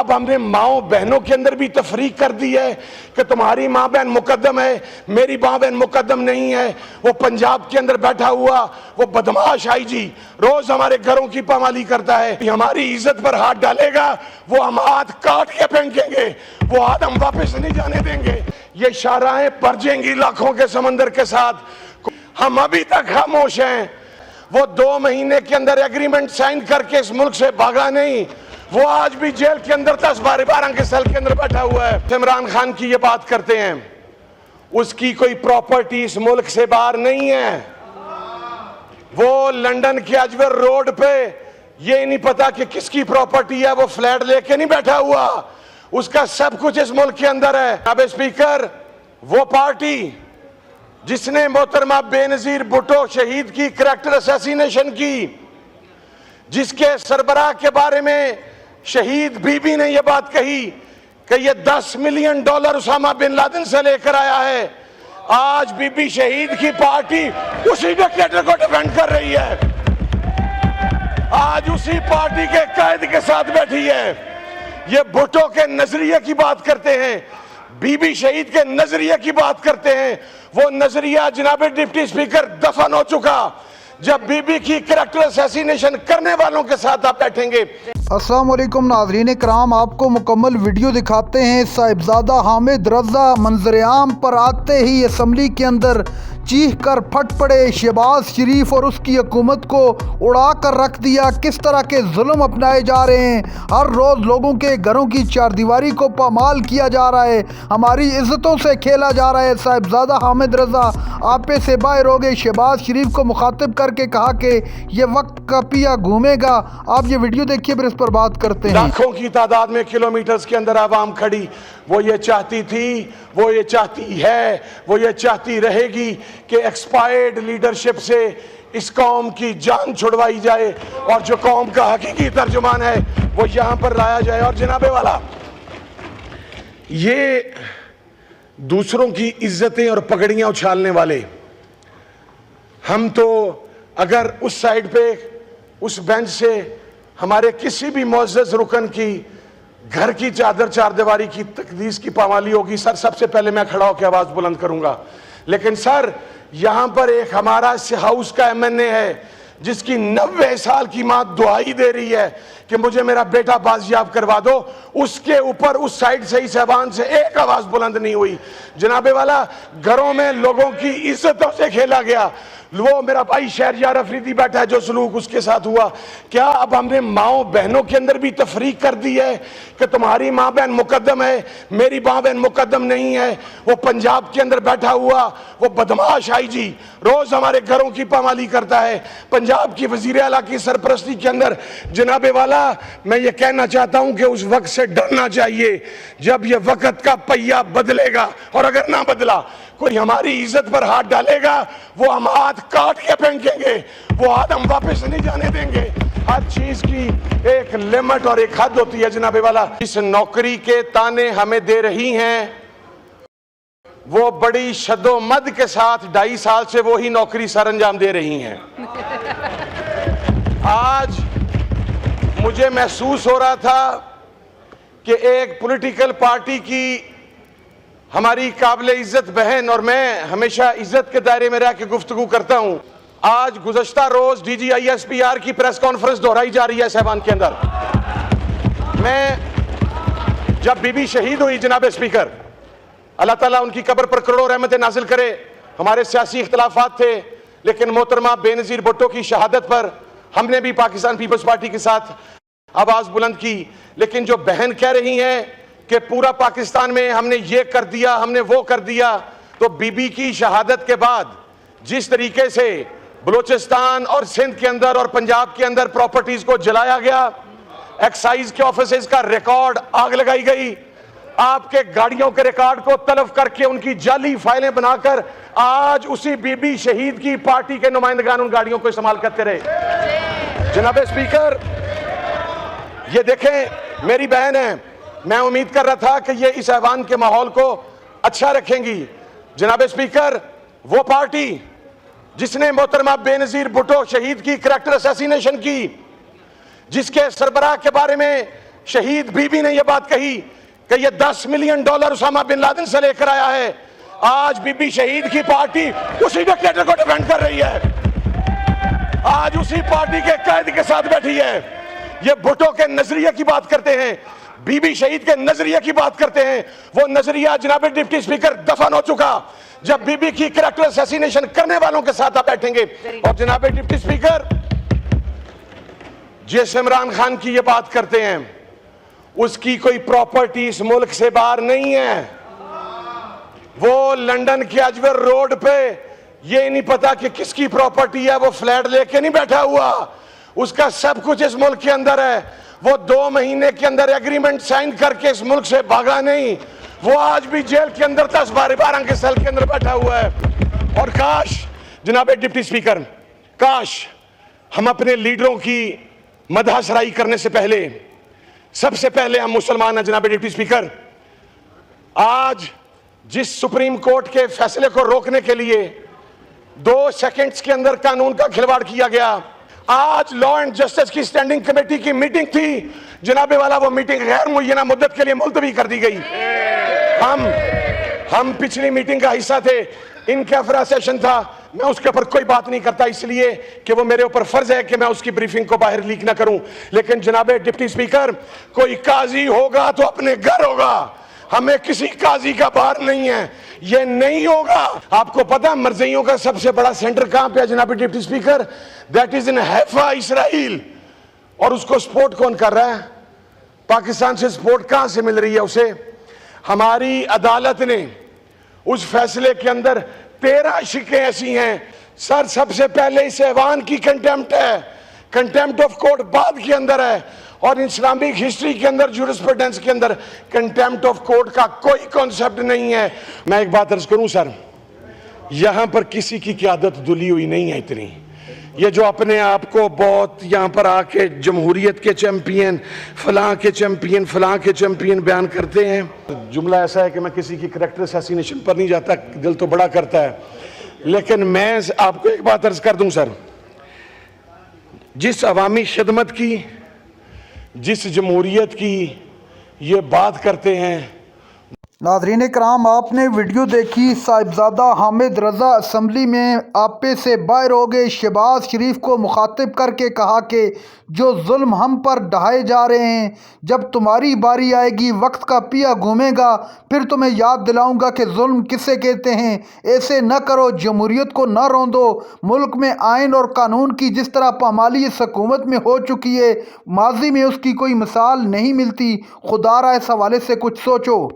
अब हमने माओ बहनों के अंदर भी तफरीक कर दी है कि तुम्हारी माँ बहन मुकद्दम है, मेरी माँ बहन मुकद्दम नहीं है। वो पंजाब के अंदर बैठा हुआ वो बदमाश आई जी रोज हमारे घरों की पामाली करता है, हमारी इज्जत पर हाथ डालेगा वो हम हाथ काट के फेंकेंगे, वो हाथ हम वापस नहीं जाने देंगे। ये शाहराहें भर जाएंगी लाखों के समंदर के साथ। हम अभी तक खामोश हैं। वो 2 महीने के अंदर एग्रीमेंट साइन करके इस मुल्क से भागा नहीं, वो आज भी जेल के अंदर 10-12 के सेल के अंदर बैठा हुआ है। इमरान खान की ये बात करते हैं, उसकी कोई प्रॉपर्टी इस मुल्क से बाहर नहीं है। वो लंदन के अजवर रोड पे ये नहीं पता कि किसकी प्रॉपर्टी है, वो फ्लैट लेके नहीं बैठा हुआ, उसका सब कुछ इस मुल्क के अंदर है। अब स्पीकर, वो पार्टी जिसने मोहतरमा बेनजीर भुट्टो शहीद की करैक्टर असैसिनेशन की, जिसके सरबराह के बारे में शहीद बीबी ने यह बात कही कि यह $10 मिलियन उसामा बिन लादेन से लेकर आया है, आज बीबी शहीद की पार्टी उसी डिक्टेटर को डिफेंड कर रही है, आज उसी पार्टी के कायद के साथ बैठी है। ये भुट्टो के नजरिए की बात करते हैं, बीबी शहीद के नजरिए की बात करते हैं। वो नजरिया जनाब डिप्टी स्पीकर दफन हो चुका जब बीबी की करैक्टर असैसिनेशन करने वालों के साथ आप बैठेंगे। अस्सलाम वालेकुम नाज़रीन कराम, आपको मुकम्मल वीडियो दिखाते हैं। साहिबजादा हामिद रजा मंजर-ए-आम पर आते ही असम्बली के अंदर चीख कर फट पड़े। शहबाज शरीफ और उसकी हुकूमत को उड़ा कर रख दिया। किस तरह के जुल्म अपनाए जा रहे हैं, हर रोज़ लोगों के घरों की चारदीवारी को पामाल किया जा रहा है, हमारी इज़्ज़तों से खेला जा रहा है। साहिबजादा हामिद रजा आपे से बाहर हो गए। शहबाज शरीफ को मुखातिब करके कहा कि ये वक्त का पिया घूमेगा। आप ये वीडियो देखिए, फिर इस पर बात करते हैं। लाखों की तादाद में किलोमीटर्स के अंदर आवाम खड़ी, वो ये चाहती थी, वो ये चाहती है, वो ये चाहती रहेगी कि एक्सपायर्ड लीडरशिप से इस कौम की जान छुड़वाई जाए और जो कौम का हकीकी तर्जुमान है वो यहां पर लाया जाए। और जनाबे वाला, ये दूसरों की इज्जतें और पगड़ियां उछालने वाले, हम तो अगर उस साइड पे उस बेंच से हमारे किसी भी मुअज़्ज़ज़ रुकन की घर की चादर चारदीवारी की तकदीस की पामाली होगी, सर सबसे पहले मैं खड़ा होकर आवाज बुलंद करूंगा। लेकिन सर, यहां पर एक हमारा हाउस का एमएनए है जिसकी 90 साल की मां दुआई दे रही है कि मुझे मेरा बेटा बाजियाब करवा दो, उसके ऊपर उस साइड से इस ऐवान से एक आवाज बुलंद नहीं हुई। जनाबे वाला, घरों में लोगों की इज्जतों से खेला गया। वो मेरा भाई शहरयार अफरीदी बैठा है, जो सलूक उसके साथ हुआ, क्या अब हमने माओ बहनों के अंदर भी तफरीक कर दी है कि तुम्हारी माँ बहन मुकद्दम है, मेरी माँ बहन मुकद्दम नहीं है। वो पंजाब के अंदर बैठा हुआ वो बदमाश आई जी रोज हमारे घरों की पामाली करता है, पंजाब की वजीर आला की सरपरस्ती के अंदर। जनाबे वाला, मैं ये कहना चाहता हूं कि उस वक्त से डरना चाहिए जब ये वक्त का पहिया बदलेगा, और अगर ना बदला, कोई हमारी इज्जत पर हाथ डालेगा वो हम हाथ काट के फेंकेंगे, वो हाथ हम वापस नहीं जाने देंगे। हर चीज की एक लिमिट और एक हद होती है। जनाबे वाला, इस नौकरी के ताने हमें दे रही हैं, वो बड़ी शद्दोमद के साथ 2.5 साल से वो ही नौकरी सरअंजाम दे रही हैं। आज मुझे महसूस हो रहा था कि एक पॉलिटिकल पार्टी की हमारी काबिल इज्जत बहन, और मैं हमेशा इज्जत के दायरे में रह के गुफ्तगू करता हूं, आज गुज़श्ता रोज DGISPR की प्रेस कॉन्फ्रेंस दोहराई जा रही है साहिबान के अंदर। मैं जब बीबी शहीद हुई, जनाब स्पीकर, अल्लाह ताला उनकी कब्र पर करोड़ों रहमतें नाजिल करे। हमारे सियासी इख्तलाफात थे, लेकिन मोहतरमा बेनजीर भुट्टो की शहादत पर हमने भी पाकिस्तान पीपल्स पार्टी के साथ आवाज बुलंद की। लेकिन जो बहन कह रही हैं कि पूरा पाकिस्तान में हमने ये कर दिया, हमने वो कर दिया, तो बीबी की शहादत के बाद जिस तरीके से बलूचिस्तान और सिंध के अंदर और पंजाब के अंदर प्रॉपर्टीज को जलाया गया, एक्साइज के ऑफिसेज का रिकॉर्ड आग लगाई गई, आपके गाड़ियों के रिकॉर्ड को तलब करके उनकी जाली फाइलें बनाकर आज उसी बीबी शहीद की पार्टी के नुमाइंदगान उन गाड़ियों को इस्तेमाल करते रहे। जनाब स्पीकर, ये देखें, मेरी बहन है, मैं उम्मीद कर रहा था कि ये इस ऐवान के माहौल को अच्छा रखेंगी। जनाब स्पीकर, वो पार्टी जिसने मोहतरमा बेनजीर भुट्टो शहीद की करैक्टर असैसिनेशन की, जिसके सरबराह के बारे में शहीद बीबी ने यह बात कही कि ये $10 मिलियन उसामा बिन लादेन से लेकर आया है। आज बीबी शहीद की पार्टी उसी डिक्टेटर को डिफेंड कर रही है, आज उसी पार्टी के कैद के साथ बैठी है। ये भुट्टो के नजरिए की बात करते हैं, बीबी शहीद के नजरिए की बात करते हैं। वो नजरिया जनाब डिप्टी स्पीकर दफन हो चुका जब बीबी की कैरेक्टर असैसिनेशन करने वालों के साथ आप बैठेंगे। और जनाब डिप्टी स्पीकर, जिस इमरान खान की ये बात करते हैं, उसकी कोई प्रॉपर्टी इस मुल्क से बाहर नहीं है। वो लंदन के अजवर रोड पे ये नहीं पता कि किसकी प्रॉपर्टी है, वो फ्लैट लेके नहीं बैठा हुआ, उसका सब कुछ इस मुल्क के अंदर है। वो 2 महीने के अंदर एग्रीमेंट साइन करके इस मुल्क से भागा नहीं, वो आज भी जेल के अंदर 10-12 के सेल के अंदर बैठा हुआ है। और काश जनाब डिप्टी स्पीकर, काश हम अपने लीडरों की मदहसराई करने से पहले, सबसे पहले हम मुसलमान हैं जनाब डिप्टी स्पीकर। आज जिस सुप्रीम कोर्ट के फैसले को रोकने के लिए 2 सेकंड्स के अंदर कानून का खिलवाड़ किया गया, आज लॉ एंड जस्टिस की स्टैंडिंग कमेटी की मीटिंग थी जनाबे वाला, वो मीटिंग गैर मुय्यना मुद्दत के लिए मुलतवी कर दी गई। हम पिछली मीटिंग का हिस्सा थे, इनकैफरा सेशन था, मैं उसके ऊपर कोई बात नहीं करता इसलिए कि वो मेरे ऊपर फर्ज है कि मैं उसकी ब्रीफिंग को बाहर लीक ना करूं। लेकिन जनाब डिप्टी स्पीकर, कोई काजी होगा तो अपने घर होगा, हमें किसी काजी का बाहर नहीं है, ये नहीं होगा। आपको पता है मर्जियों का सबसे बड़ा सेंटर कहां पे है जनाब deputy speaker? That is in Haifa, Israel. और उसको सपोर्ट कौन कर रहा है? पाकिस्तान से सपोर्ट कहां से मिल रही है उसे? हमारी अदालत ने उस फैसले के अंदर 13 शिकें ऐसी हैं। सर, सबसे पहले इस ऐवान की कंटेम्प्ट है, कंटेम्प्ट ऑफ कोर्ट बाद के अंदर है, और इस्लामिक हिस्ट्री के अंदर, जूरिस्प्रूडेंस के अंदर कंटेम्प्ट ऑफ कोर्ट का कोई कॉन्सेप्ट नहीं है। मैं एक बात अर्ज करूं सर, यहां पर किसी की क़यादत दुली हुई नहीं है इतनी। ये जो अपने आप को बहुत यहां पर आके जमहूरियत के चैंपियन, फलां के चैंपियन, फलां के चैंपियन बयान करते हैं। जुमला ऐसा है कि मैं किसी की कैरेक्टर असैसिनेशन पर नहीं जाता, दिल तो बड़ा करता है। लेकिन मैं आपको एक बात अर्ज कर दूं सर, जिस अवामी खिदमत की, जिस जमहूरियत की ये बात करते हैं। नाज़रीन कराम, आपने वीडियो देखी, साहिबजादा हामिद रज़ा असम्बली में आपे से बाहर हो गए, शहबाज शरीफ को मुखातिब करके कहा कि जो जुल्म हम पर ढाए जा रहे हैं, जब तुम्हारी बारी आएगी, वक्त का पिया घूमेगा, फिर तुम्हें याद दिलाऊंगा कि जुल्म किसे कहते हैं। ऐसे न करो, जमहूरियत को न रौंदो। मुल्क में आइन और कानून की जिस तरह पामाली इस हुकूमत में हो चुकी है, माजी में उसकी कोई मिसाल नहीं मिलती। खुदारा इस हवाले से कुछ सोचो।